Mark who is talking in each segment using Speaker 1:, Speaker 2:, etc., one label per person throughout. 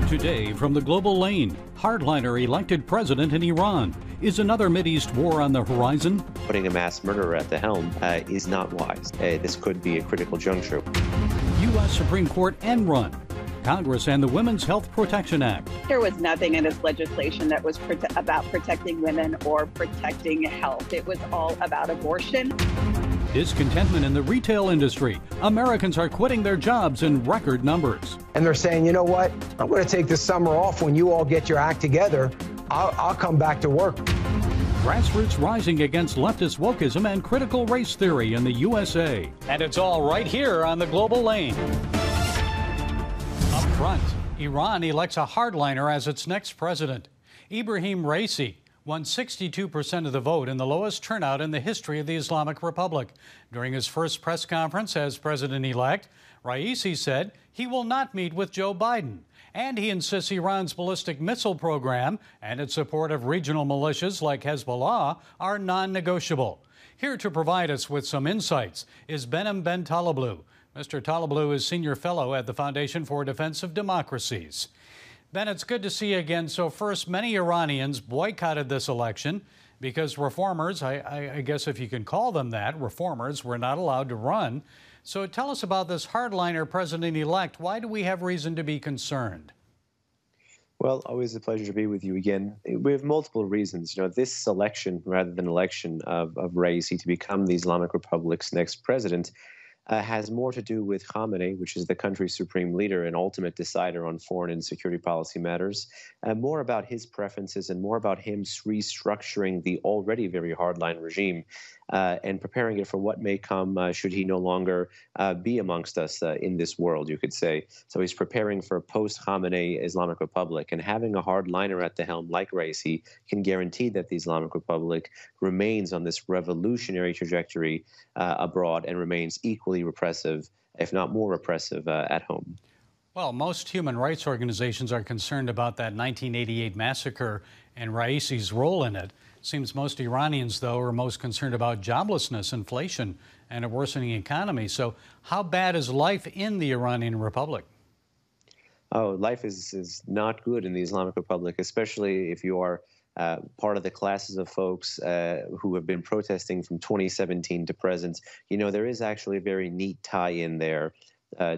Speaker 1: Today from the global lane, Hardliner elected president in Iran. Is another Mideast war on the horizon?
Speaker 2: Putting a mass murderer at the helm is not wise. This could be a critical juncture.
Speaker 1: U.S. Supreme Court end run. Congress and the Women's Health Protection Act.
Speaker 3: There was nothing in this legislation that was about protecting women or protecting health. It was all about abortion.
Speaker 1: Discontentment in the retail industry. Americans are quitting their jobs in record numbers.
Speaker 4: And they're saying, you know what? I'm going to take this summer off. When you all get your act together, I'll come back to work.
Speaker 1: Grassroots rising against leftist wokeism and critical race theory in the USA. And it's all right here on the global lane. Up front, Iran elects a hardliner as its next president. Ibrahim Raisi won 62% of the vote in the lowest turnout in the history of the Islamic Republic. During his first press conference as president-elect, Raisi said he will not meet with Joe Biden. And he insists Iran's ballistic missile program and its support of regional militias like Hezbollah are non-negotiable. Here to provide us with some insights is Behnam Ben Taleblu. Mr. Taleblu is senior fellow at the Foundation for Defense of Democracies. Ben, it's good to see you again. So first, many Iranians boycotted this election because reformers, I guess if you can call them that, reformers were not allowed to run. So tell us about this hardliner president-elect. Why do we have reason to be concerned?
Speaker 2: Well, always a pleasure to be with you again. We have multiple reasons. You know, this selection, rather than election of Raisi to become the Islamic Republic's next president, has more to do with Khamenei, which is the country's supreme leader and ultimate decider on foreign and security policy matters, more about his preferences and more about him restructuring the already very hardline regime and preparing it for what may come should he no longer be amongst us in this world, you could say. So he's preparing for a post-Khamenei Islamic Republic, and having a hardliner at the helm like Raisi can guarantee that the Islamic Republic remains on this revolutionary trajectory abroad and remains equally repressive, if not more repressive, at home.
Speaker 1: Well, most human rights organizations are concerned about that 1988 massacre and Raisi's role in it. Seems most Iranians, though, are most concerned about joblessness, inflation, and a worsening economy. So how bad is life in the Iranian Republic?
Speaker 2: Oh, life is not good in the Islamic Republic, especially if you are part of the classes of folks who have been protesting from 2017 to present. You know, there is actually a very neat tie-in there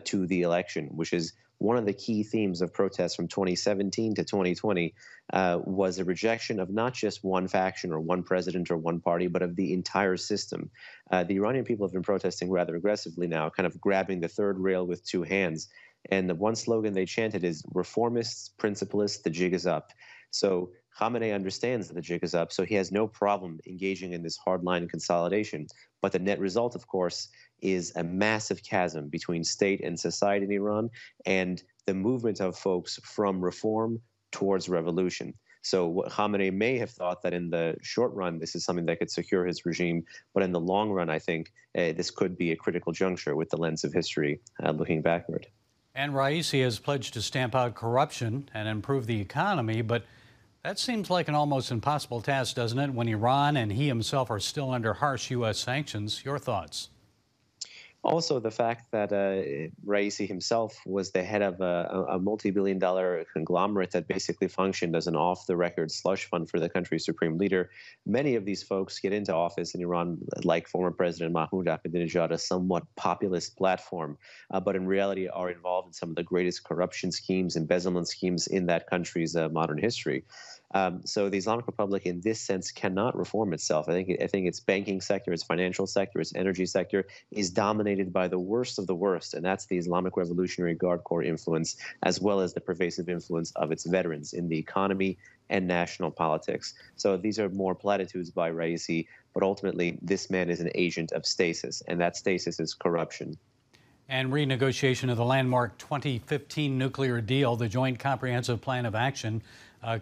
Speaker 2: to the election, which is one of the key themes of protests from 2017 to 2020 was a rejection of not just one faction or one president or one party, but of the entire system. The Iranian people have been protesting rather aggressively now, kind of grabbing the third rail with two hands. And the one slogan they chanted is, reformists, principalists, the jig is up. So Khamenei understands that the jig is up, so he has no problem engaging in this hardline consolidation. But the net result, of course, is a massive chasm between state and society in Iran and the movement of folks from reform towards revolution. So Khamenei may have thought that in the short run, this is something that could secure his regime. But in the long run, I think this could be a critical juncture with the lens of history looking backward.
Speaker 1: And Raisi has pledged to stamp out corruption and improve the economy, but that seems like an almost impossible task, doesn't it, when Iran and he himself are still under harsh U.S. sanctions? Your thoughts?
Speaker 2: Also, the fact that Raisi himself was the head of a multi-billion-dollar conglomerate that basically functioned as an off-the-record slush fund for the country's supreme leader. Many of these folks get into office in Iran, like former President Mahmoud Ahmadinejad, a somewhat populist platform, but in reality are involved in some of the greatest corruption schemes, embezzlement schemes in that country's modern history. So the Islamic Republic, in this sense, cannot reform itself. I think its banking sector, its financial sector, its energy sector is dominated by the worst of the worst, and that's the Islamic Revolutionary Guard Corps influence, as well as the pervasive influence of its veterans in the economy and national politics. So these are more platitudes by Raisi, but ultimately this man is an agent of stasis, and that stasis is corruption.
Speaker 1: And renegotiation of the landmark 2015 nuclear deal, the Joint Comprehensive Plan of Action,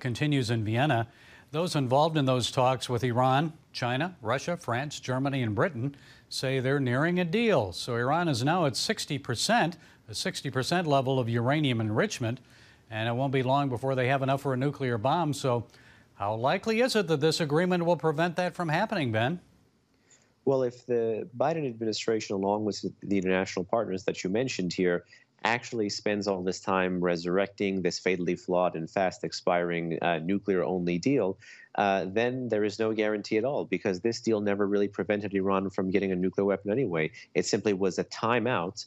Speaker 1: continues in Vienna. Those involved in those talks with Iran, China, Russia, France, Germany, and Britain say they're nearing a deal. So Iran is now at 60%, the 60% level of uranium enrichment, and it won't be long before they have enough for a nuclear bomb. So how likely is it that this agreement will prevent that from happening, Ben?
Speaker 2: Well, if the Biden administration, along with the international partners that you mentioned here, actually spends all this time resurrecting this fatally flawed and fast expiring nuclear-only deal, then there is no guarantee at all, because this deal never really prevented Iran from getting a nuclear weapon anyway. It simply was a timeout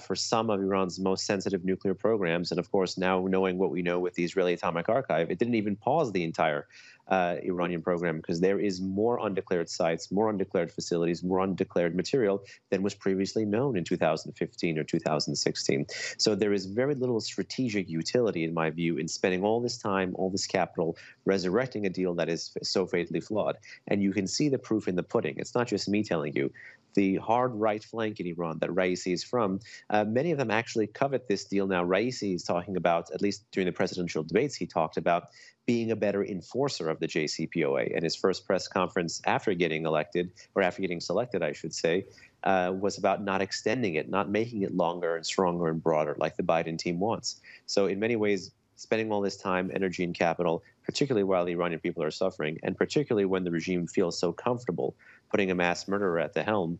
Speaker 2: for some of Iran's most sensitive nuclear programs. And of course, now knowing what we know with the Israeli Atomic Archive, it didn't even pause the entire Iranian program, because there is more undeclared sites, more undeclared facilities, more undeclared material than was previously known in 2015 or 2016. So there is very little strategic utility, in my view, in spending all this time, all this capital, resurrecting a deal that is so fatally flawed. And you can see the proof in the pudding. It's not just me telling you. The hard right flank in Iran that Raisi is from, many of them actually covet this deal now. Raisi is talking about, at least during the presidential debates, he talked about being a better enforcer of the JCPOA. And his first press conference after getting elected, or after getting selected, I should say, was about not extending it, not making it longer and stronger and broader like the Biden team wants. So in many ways, spending all this time, energy, and capital, particularly while the Iranian people are suffering, and particularly when the regime feels so comfortable putting a mass murderer at the helm,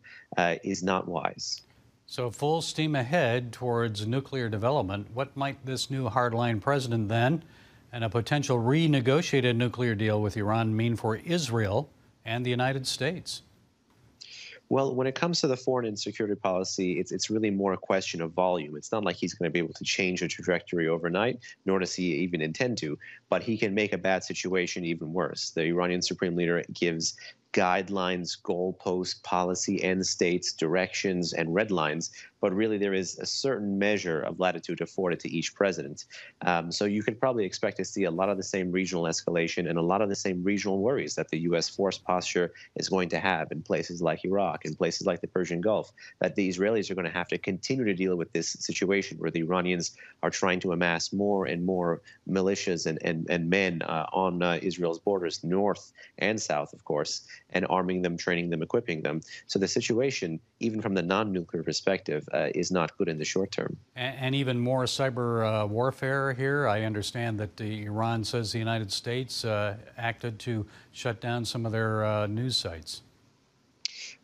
Speaker 2: is not wise.
Speaker 1: So full steam ahead towards nuclear development. What might this new hardline president then, and a potential renegotiated nuclear deal with Iran, mean for Israel and the United States?
Speaker 2: Well, when it comes to the foreign and security policy, it's really more a question of volume. It's not like he's going to be able to change the trajectory overnight, nor does he even intend to, but he can make a bad situation even worse. The Iranian supreme leader gives guidelines, goalposts, policy end states, directions, and red lines, but really there is a certain measure of latitude afforded to each president. So you could probably expect to see a lot of the same regional escalation and a lot of the same regional worries that the U.S. force posture is going to have in places like Iraq, in places like the Persian Gulf, that the Israelis are going to have to continue to deal with this situation where the Iranians are trying to amass more and more militias and men on Israel's borders, north and south, of course, and arming them, training them, equipping them. So the situation, even from the non-nuclear perspective, is not good in the short term.
Speaker 1: And even more cyber warfare here. I understand that Iran says the United States acted to shut down some of their news sites.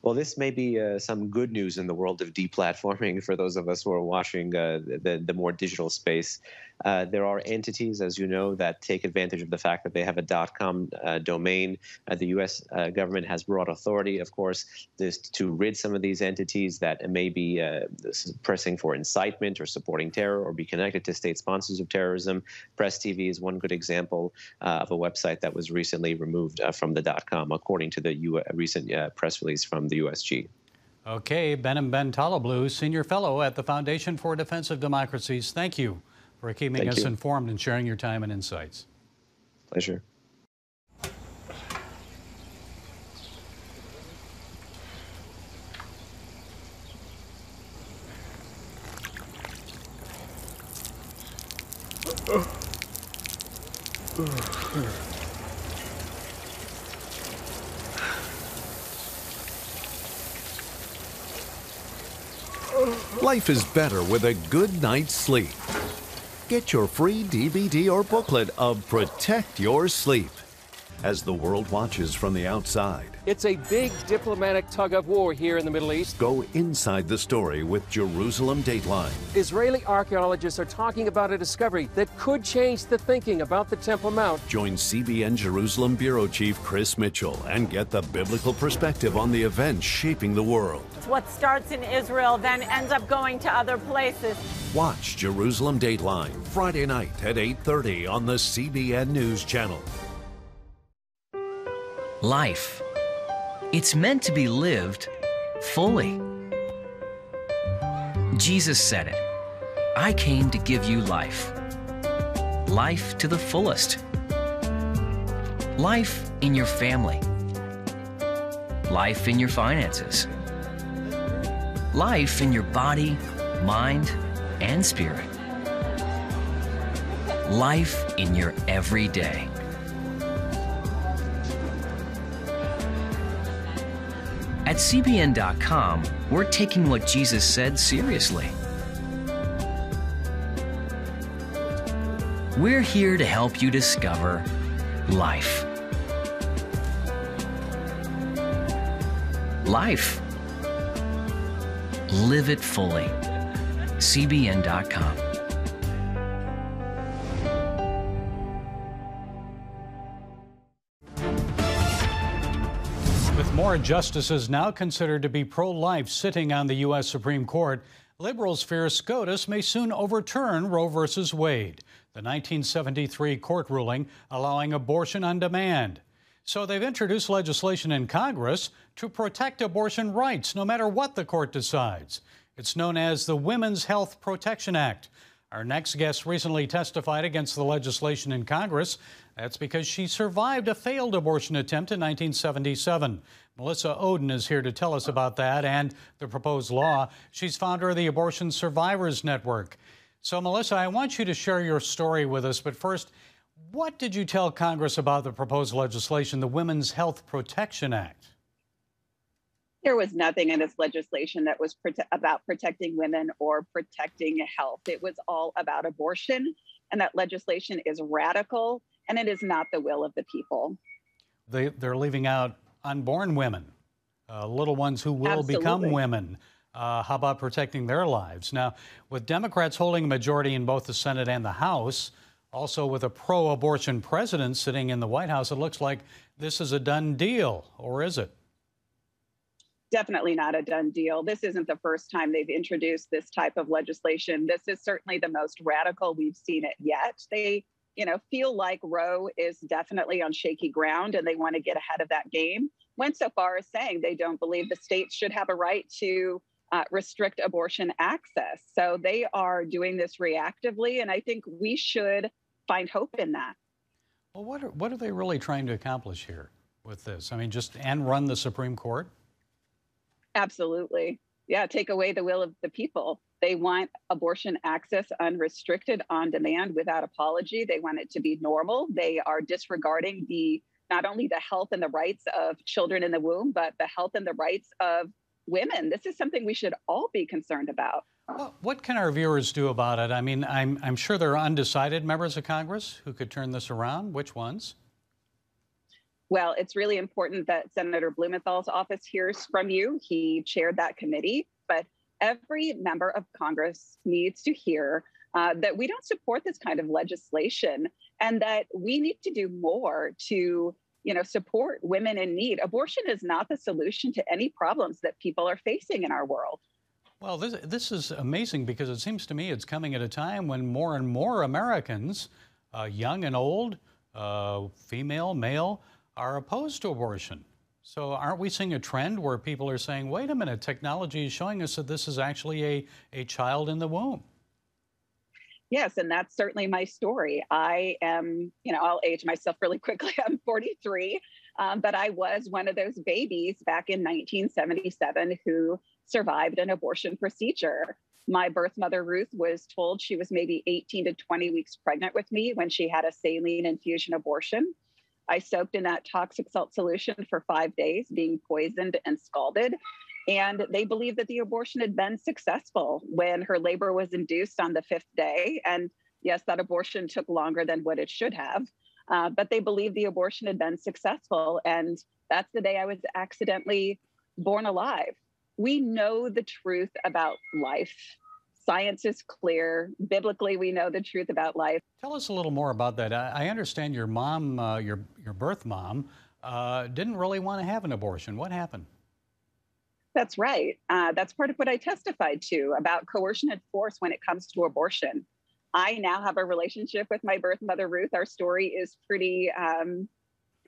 Speaker 2: Well, this may be some good news in the world of deplatforming for those of us who are watching the more digital space. There are entities, as you know, that take advantage of the fact that they have a .com domain. The U.S. government has broad authority, of course, to rid some of these entities that may be pressing for incitement or supporting terror or be connected to state sponsors of terrorism. Press TV is one good example of a website that was recently removed from the .com, according to the recent press release from the USG.
Speaker 1: Okay, Benim Ben Talablu, Senior Fellow at the Foundation for Defense of Democracies. Thank you for keeping us informed and sharing your time and insights.
Speaker 2: Pleasure.
Speaker 5: Life is better with a good night's sleep. Get your free DVD or booklet of Protect Your Sleep as the world watches from the outside.
Speaker 6: It's a big diplomatic tug of war here in the Middle East.
Speaker 5: Go inside the story with Jerusalem Dateline.
Speaker 6: Israeli archaeologists are talking about a discovery that could change the thinking about the Temple Mount.
Speaker 5: Join CBN Jerusalem Bureau Chief Chris Mitchell and get the biblical perspective on the events shaping the world.
Speaker 7: What starts in Israel then ends up going to other places.
Speaker 5: Watch Jerusalem Dateline Friday night at 8:30 on the CBN News Channel.
Speaker 8: Life. It's meant to be lived fully. Jesus said it. I came to give you life. Life to the fullest. Life in your family. Life in your finances. Life in your body, mind, and spirit. Life in your everyday. At CBN.com, we're taking what Jesus said seriously. We're here to help you discover life. Life. Live it fully. cbn.com.
Speaker 1: With more justices now considered to be pro-life sitting on the U.S. Supreme Court, liberals fear SCOTUS may soon overturn Roe v. Wade, the 1973 court ruling allowing abortion on demand. So they've introduced legislation in Congress to protect abortion rights, no matter what the court decides. It's known as the Women's Health Protection Act. Our next guest recently testified against the legislation in Congress. That's because she survived a failed abortion attempt in 1977. Melissa Oden is here to tell us about that and the proposed law. She's founder of the Abortion Survivors Network. So, Melissa, I want you to share your story with us. But first, what did you tell Congress about the proposed legislation, the Women's Health Protection Act?
Speaker 3: There was nothing in this legislation that was about protecting women or protecting health. It was all about abortion, and that legislation is radical, and it is not the will of the people.
Speaker 1: They're leaving out unborn women, little ones who will become women. How about protecting their lives? Now, with Democrats holding a majority in both the Senate and the House, also with a pro-abortion president sitting in the White House, it looks like this is a done deal, or is it?
Speaker 3: Definitely not a done deal. This isn't the first time they've introduced this type of legislation. This is certainly the most radical we've seen it yet. They, feel like Roe is definitely on shaky ground and they want to get ahead of that game. Went so far as saying they don't believe the states should have a right to restrict abortion access. So they are doing this reactively, and I think we should find hope in that.
Speaker 1: Well, what are they really trying to accomplish here with this? I mean, just end run the Supreme Court?
Speaker 3: Absolutely. Yeah, take away the will of the people. They want abortion access unrestricted, on demand, without apology. They want it to be normal. They are disregarding not only the health and the rights of children in the womb, but the health and the rights of women. This is something we should all be concerned about.
Speaker 1: Well, what can our viewers do about it? I mean, I'm sure there are undecided members of Congress who could turn this around. Which ones?
Speaker 3: Well, it's really important that Senator Blumenthal's office hears from you. He chaired that committee, but every member of Congress needs to hear that we don't support this kind of legislation and that we need to do more to, support women in need. Abortion is not the solution to any problems that people are facing in our world.
Speaker 1: Well, this is amazing because it seems to me it's coming at a time when more and more Americans, young and old, female, male, are opposed to abortion. So aren't we seeing a trend where people are saying, wait a minute, technology is showing us that this is actually a child in the womb?
Speaker 3: Yes, and that's certainly my story. I am, I'll age myself really quickly. I'm 43, but I was one of those babies back in 1977 who survived an abortion procedure. My birth mother, Ruth, was told she was maybe 18 to 20 weeks pregnant with me when she had a saline infusion abortion. I soaked in that toxic salt solution for 5 days, being poisoned and scalded. And they believed that the abortion had been successful when her labor was induced on the 5th day. And yes, that abortion took longer than what it should have. But they believed the abortion had been successful. And that's the day I was accidentally born alive. We know the truth about life. Science is clear. Biblically, we know the truth about life.
Speaker 1: Tell us a little more about that. I understand your mom, your birth mom, didn't really want to have an abortion. What happened?
Speaker 3: That's right. That's part of what I testified to about coercion and force when it comes to abortion. I now have a relationship with my birth mother, Ruth. Our story is pretty,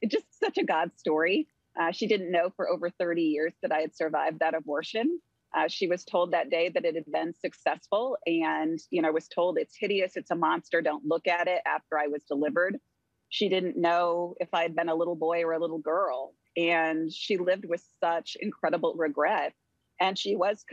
Speaker 3: just such a God story. She didn't know for over 30 years that I had survived that abortion. She was told that day that it had been successful and, was told it's hideous, it's a monster, don't look at it after I was delivered. She didn't know if I had been a little boy or a little girl. And she lived with such incredible regret. And she was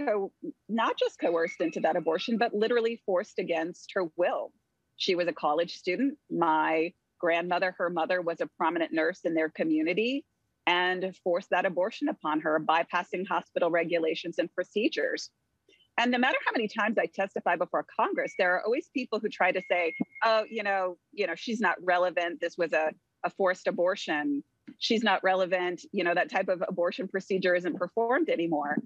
Speaker 3: not just coerced into that abortion, but literally forced against her will. She was a college student. My grandmother, her mother, was a prominent nurse in their community and forced that abortion upon her, bypassing hospital regulations and procedures. And no matter how many times I testify before Congress, there are always people who try to say, oh, she's not relevant. This was a forced abortion. She's not relevant. That type of abortion procedure isn't performed anymore.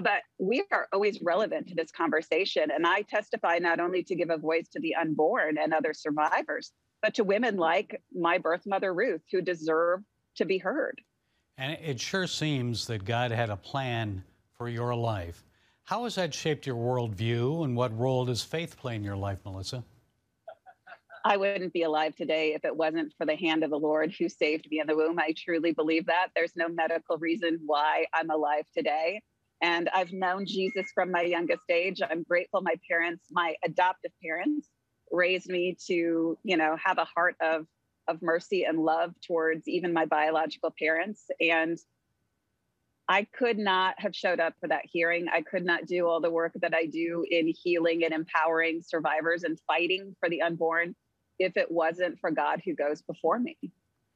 Speaker 3: But we are always relevant to this conversation. And I testify not only to give a voice to the unborn and other survivors, but to women like my birth mother, Ruth, who deserve to be heard.
Speaker 1: And it sure seems that God had a plan for your life. How has that shaped your worldview, and what role does faith play in your life, Melissa?
Speaker 3: I wouldn't be alive today if it wasn't for the hand of the Lord who saved me in the womb. I truly believe that. There's no medical reason why I'm alive today. And I've known Jesus from my youngest age. I'm grateful my parents, my adoptive parents, raised me to, have a heart of mercy and love towards even my biological parents. And I could not have showed up for that hearing. I could not do all the work that I do in healing and empowering survivors and fighting for the unborn if it wasn't for God who goes before me.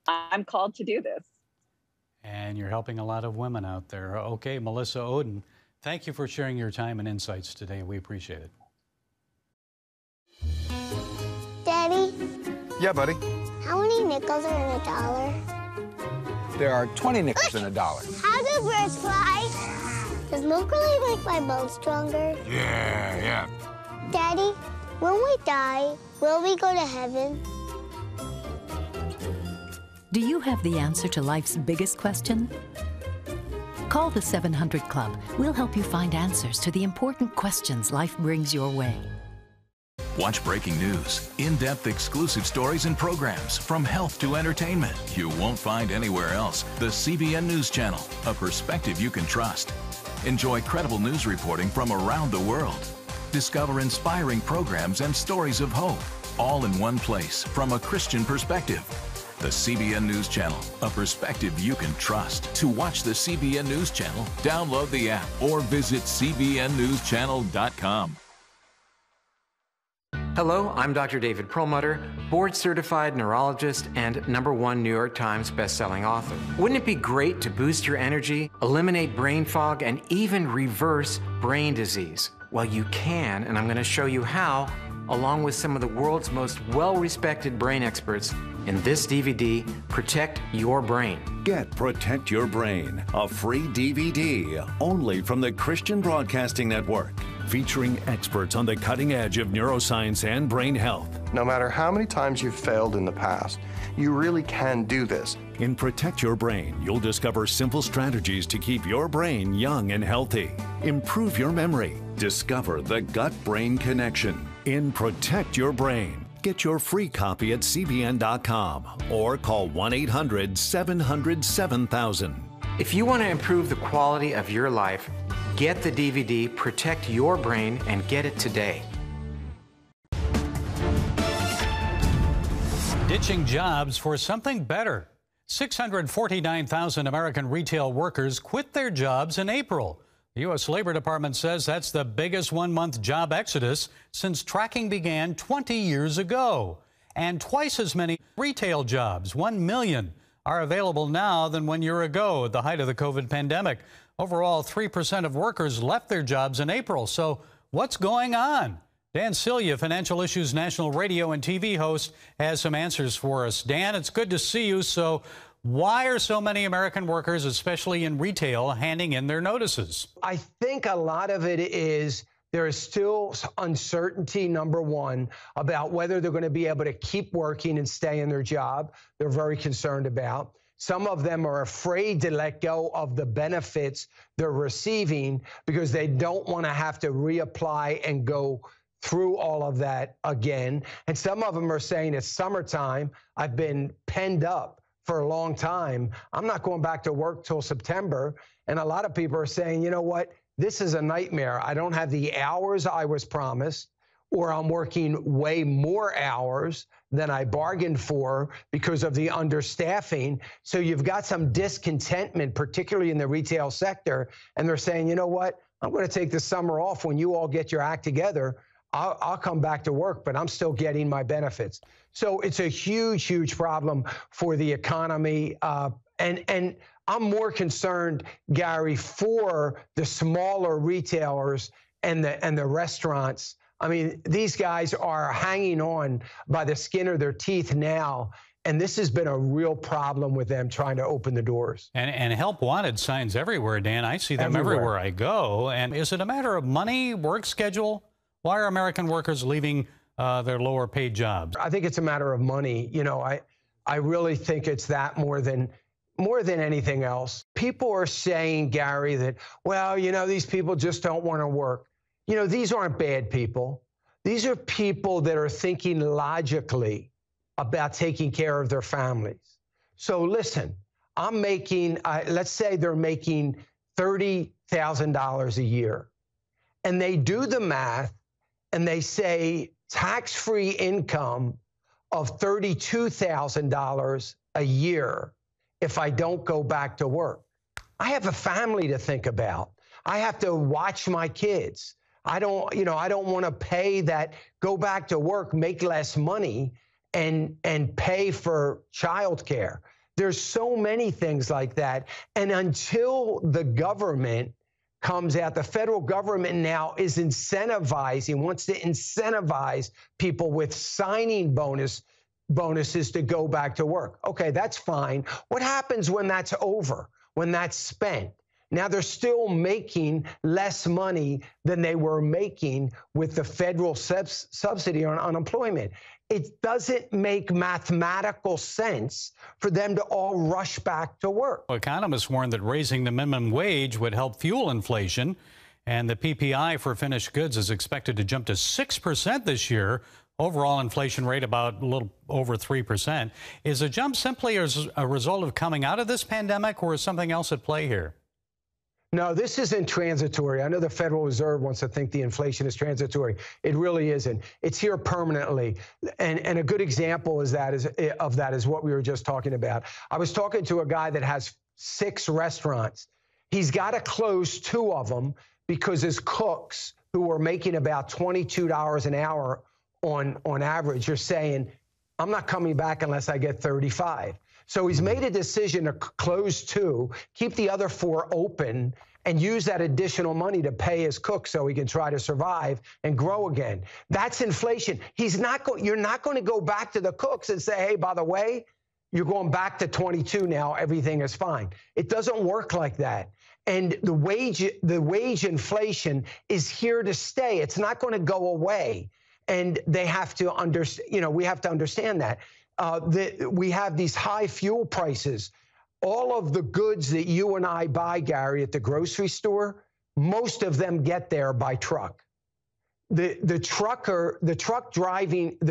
Speaker 3: I'm called to do this.
Speaker 1: And you're helping a lot of women out there. Okay, Melissa Oden, thank you for sharing your time and insights today. We appreciate it.
Speaker 9: Daddy?
Speaker 4: Yeah, buddy?
Speaker 9: How many nickels are in a dollar?
Speaker 4: There are 20 nickels in a dollar.
Speaker 9: How do birds fly? Does milk really make my bones stronger?
Speaker 4: Yeah.
Speaker 9: Daddy, when we die, will we go to heaven?
Speaker 10: Do you have the answer to life's biggest question? Call the 700 Club. We'll help you find answers to the important questions life brings your way.
Speaker 11: Watch breaking news, in-depth exclusive stories and programs from health to entertainment you won't find anywhere else. The CBN News Channel, a perspective you can trust. Enjoy credible news reporting from around the world. Discover inspiring programs and stories of hope, all in one place from a Christian perspective. The CBN News Channel, a perspective you can trust. To watch the CBN News Channel, download the app or visit cbnnewschannel.com.
Speaker 12: Hello, I'm Dr. David Perlmutter, board-certified neurologist and #1 New York Times bestselling author. Wouldn't it be great to boost your energy, eliminate brain fog, and even reverse brain disease? Well, you can, and I'm going to show you how, along with some of the world's most well-respected brain experts, in this DVD, Protect Your Brain.
Speaker 5: Get Protect Your Brain, a free DVD only from the Christian Broadcasting Network, featuring experts on the cutting edge of neuroscience and brain health.
Speaker 13: No matter how many times you've failed in the past, you really can do this.
Speaker 5: In Protect Your Brain, you'll discover simple strategies to keep your brain young and healthy. Improve your memory. Discover the gut-brain connection. In Protect Your Brain, get your free copy at cbn.com or call 1-800-700-7000.
Speaker 12: If you want to improve the quality of your life, get the DVD Protect Your Brain and get it today.
Speaker 1: Ditching jobs for something better. 649,000 American retail workers quit their jobs in April. The U.S. Labor Department says that's the biggest one-month job exodus since tracking began 20 years ago. And twice as many retail jobs, 1 million, are available now than 1 year ago at the height of the COVID pandemic. Overall, 3% of workers left their jobs in April. So what's going on? Dan Celia, Financial Issues National Radio and TV host, has some answers for us. Dan, it's good to see you. So why are so many American workers, especially in retail, handing in their notices?
Speaker 4: I think a lot of it is there is still uncertainty, number one, about whether they're going to be able to keep working and stay in their job. They're very concerned about. Some of them are afraid to let go of the benefits they're receiving because they don't want to have to reapply and go through all of that again. And some of them are saying it's summertime. I've been penned up for a long time. I'm not going back to work till September. And a lot of people are saying, you know what? This is a nightmare. I don't have the hours I was promised, or I'm working way more hours than I bargained for because of the understaffing. So you've got some discontentment, particularly in the retail sector. And they're saying, you know what? I'm going to take the summer off. When you all get your act together, I'll come back to work, but I'm still getting my benefits. So it's a huge, huge problem for the economy. And I'm more concerned, Gary, for the smaller retailers and the restaurants. I mean, these guys are hanging on by the skin of their teeth now. And this has been a real problem with them trying to open the doors.
Speaker 1: And help wanted signs everywhere, Dan. I see them everywhere I go. And is it a matter of money, work schedule? Why are American workers leaving their lower paid jobs?
Speaker 4: I think it's a matter of money. You know, I really think it's that more than anything else. People are saying, Gary, that, well, you know, these people just don't want to work. You know, these aren't bad people. These are people that are thinking logically about taking care of their families. So listen, I'm making, let's say they're making $30,000 a year. And they do the math and they say tax-free income of $32,000 a year if I don't go back to work. I have a family to think about. I have to watch my kids. I don't want to pay that, go back to work, make less money, and pay for childcare. There's so many things like that. And until the government comes out, the federal government now is incentivizing, wants to incentivize people with signing bonuses to go back to work. Okay, that's fine. What happens when that's over, when that's spent? Now they're still making less money than they were making with the federal subsidy on unemployment. It doesn't make mathematical sense for them to all rush back to work.
Speaker 1: Economists warned that raising the minimum wage would help fuel inflation, and the PPI for finished goods is expected to jump to 6% this year. Overall inflation rate about a little over 3%. Is the jump simply as a result of coming out of this pandemic, or is something else at play here?
Speaker 4: No, this isn't transitory. I know the Federal Reserve wants to think the inflation is transitory. It really isn't. It's here permanently. And a good example of that is what we were just talking about. I was talking to a guy that has 6 restaurants. He's got to close 2 of them because his cooks, who are making about $22 an hour on average, are saying, I'm not coming back unless I get 35. So he's made a decision to close 2, keep the other 4 open, and use that additional money to pay his cooks so he can try to survive and grow again. That's inflation. You're not going to go back to the cooks and say, hey, by the way, you're going back to 22 now, everything is fine. It doesn't work like that. And the wage inflation is here to stay. It's not going to go away. And they have to understand, we have to understand that. We have these high fuel prices. All of the goods that you and I buy, Gary, at the grocery store, most of them get there by truck. The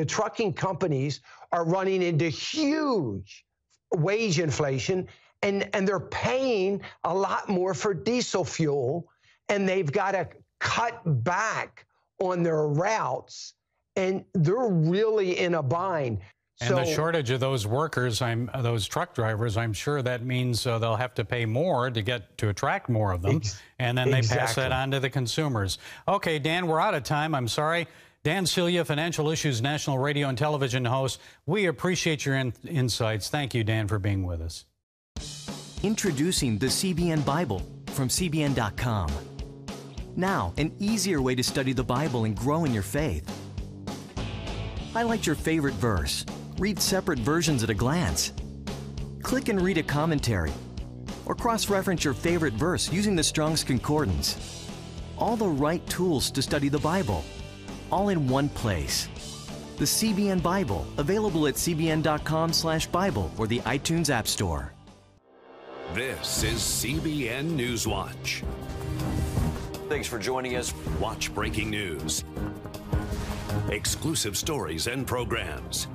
Speaker 4: trucking companies are running into huge wage inflation, and they're paying a lot more for diesel fuel, and they've got to cut back on their routes, and they're really in a bind.
Speaker 1: And the shortage of those workers, those truck drivers, I'm sure that means they'll have to pay more to attract more of them, and then they pass that on to the consumers. Okay, Dan, we're out of time. I'm sorry. Dan Celia, Financial Issues National Radio and Television host. We appreciate your insights. Thank you, Dan, for being with us.
Speaker 8: Introducing the CBN Bible from CBN.com. Now, an easier way to study the Bible and grow in your faith. Highlight your favorite verse. Read separate versions at a glance. Click and read a commentary. Or cross-reference your favorite verse using the Strong's Concordance. All the right tools to study the Bible, all in one place. The CBN Bible, available at cbn.com/Bible or the iTunes App Store.
Speaker 5: This is CBN Newswatch.
Speaker 14: Thanks for joining us.
Speaker 5: Watch breaking news, exclusive stories and programs,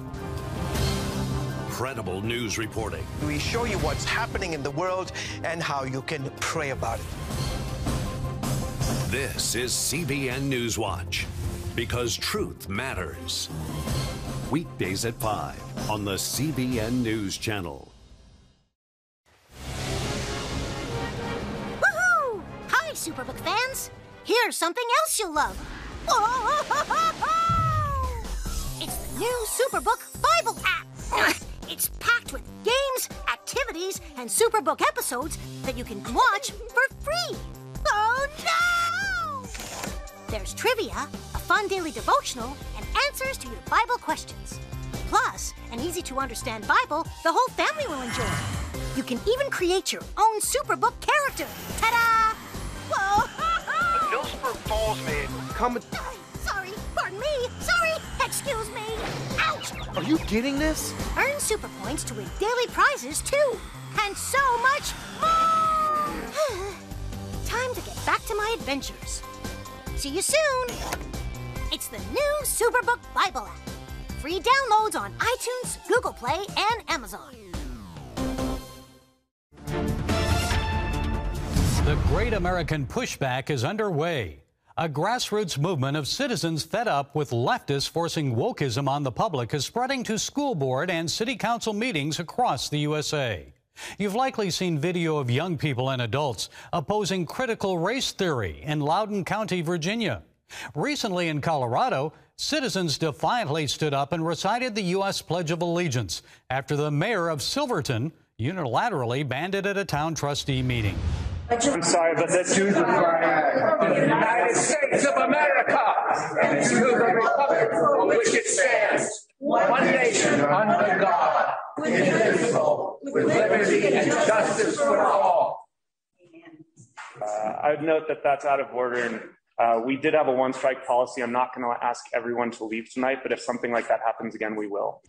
Speaker 5: credible news reporting.
Speaker 15: We show you what's happening in the world and how you can pray about it.
Speaker 5: This is CBN Newswatch, because truth matters. Weekdays at 5 on the CBN News Channel.
Speaker 16: Woohoo! Hi, Superbook fans. Here's something else you'll love. It's the new Superbook Bible app. It's packed with games, activities, and Superbook episodes that you can watch for free. Oh, no! There's trivia, a fun daily devotional, and answers to your Bible questions. Plus, an easy-to-understand Bible the whole family will enjoy. You can even create your own Superbook character. Ta-da! Whoa!
Speaker 15: Millsburg Falls, man.
Speaker 13: Come.
Speaker 16: Sorry, pardon me. Sorry, excuse me. Ouch!
Speaker 13: Are you getting this?
Speaker 16: Earn super points to win daily prizes, too. And so much more! Time to get back to my adventures. See you soon! It's the new Superbook Bible app. Free downloads on iTunes, Google Play, and Amazon.
Speaker 1: The Great American Pushback is underway. A grassroots movement of citizens fed up with leftists forcing wokeism on the public is spreading to school board and city council meetings across the USA. You've likely seen video of young people and adults opposing critical race theory in Loudoun County, Virginia. Recently in Colorado, citizens defiantly stood up and recited the U.S. Pledge of Allegiance after the mayor of Silverton unilaterally banned it at a town trustee meeting.
Speaker 17: I'm sorry, but let's do the flag of the United States of America and to the republic for which it stands, one nation under God, indivisible, with liberty and justice for all.
Speaker 18: I'd note that that's out of order. And we did have a one-strike policy. I'm not going to ask everyone to leave tonight, but if something like that happens again, we will.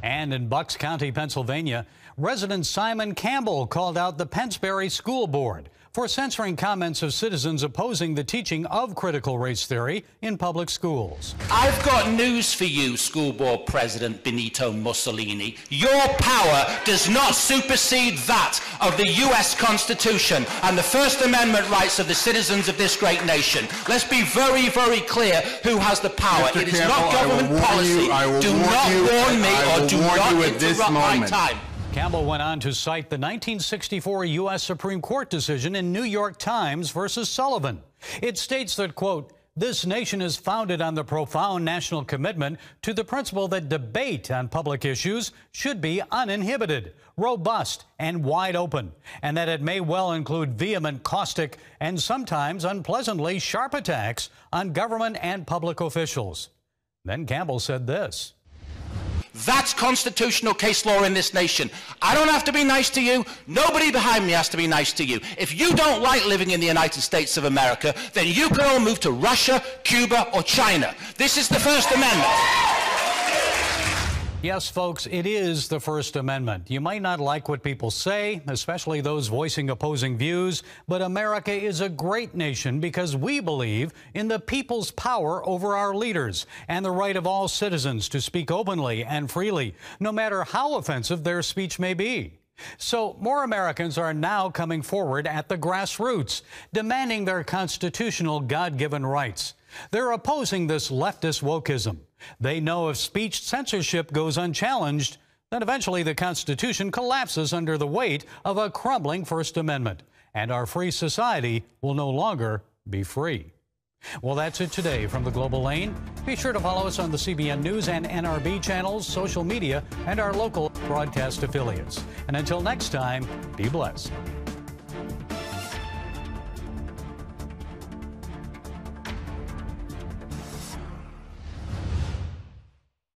Speaker 1: And in Bucks County, Pennsylvania, resident Simon Campbell called out the Pennsbury School Board for censoring comments of citizens opposing the teaching of critical race theory in public schools.
Speaker 19: I've got news for you, School Board President Benito Mussolini. Your power does not supersede that of the U.S. Constitution and the First Amendment rights of the citizens of this great nation. Let's be very, very clear who has the power.
Speaker 20: Mr.
Speaker 19: It is
Speaker 20: Campbell,
Speaker 19: not government policy. Do not warn me or do not interrupt my time.
Speaker 1: Campbell went on to cite the 1964 U.S. Supreme Court decision in New York Times versus Sullivan. It states that, quote, this nation is founded on the profound national commitment to the principle that debate on public issues should be uninhibited, robust, and wide open, and that it may well include vehement, caustic, and sometimes unpleasantly sharp attacks on government and public officials. Then Campbell said this.
Speaker 19: That's constitutional case law in this nation. I don't have to be nice to you. Nobody behind me has to be nice to you. If you don't like living in the United States of America, then you can all move to Russia, Cuba, or China. This is the First Amendment.
Speaker 1: Yes, folks, it is the First Amendment. You might not like what people say, especially those voicing opposing views, but America is a great nation because we believe in the people's power over our leaders and the right of all citizens to speak openly and freely, no matter how offensive their speech may be. So more Americans are now coming forward at the grassroots, demanding their constitutional God-given rights. They're opposing this leftist wokeism. They know if speech censorship goes unchallenged, then eventually the Constitution collapses under the weight of a crumbling First Amendment, and our free society will no longer be free. Well, that's it today from the Global Lane. Be sure to follow us on the CBN News and NRB channels, social media, and our local broadcast affiliates. And until next time, be blessed.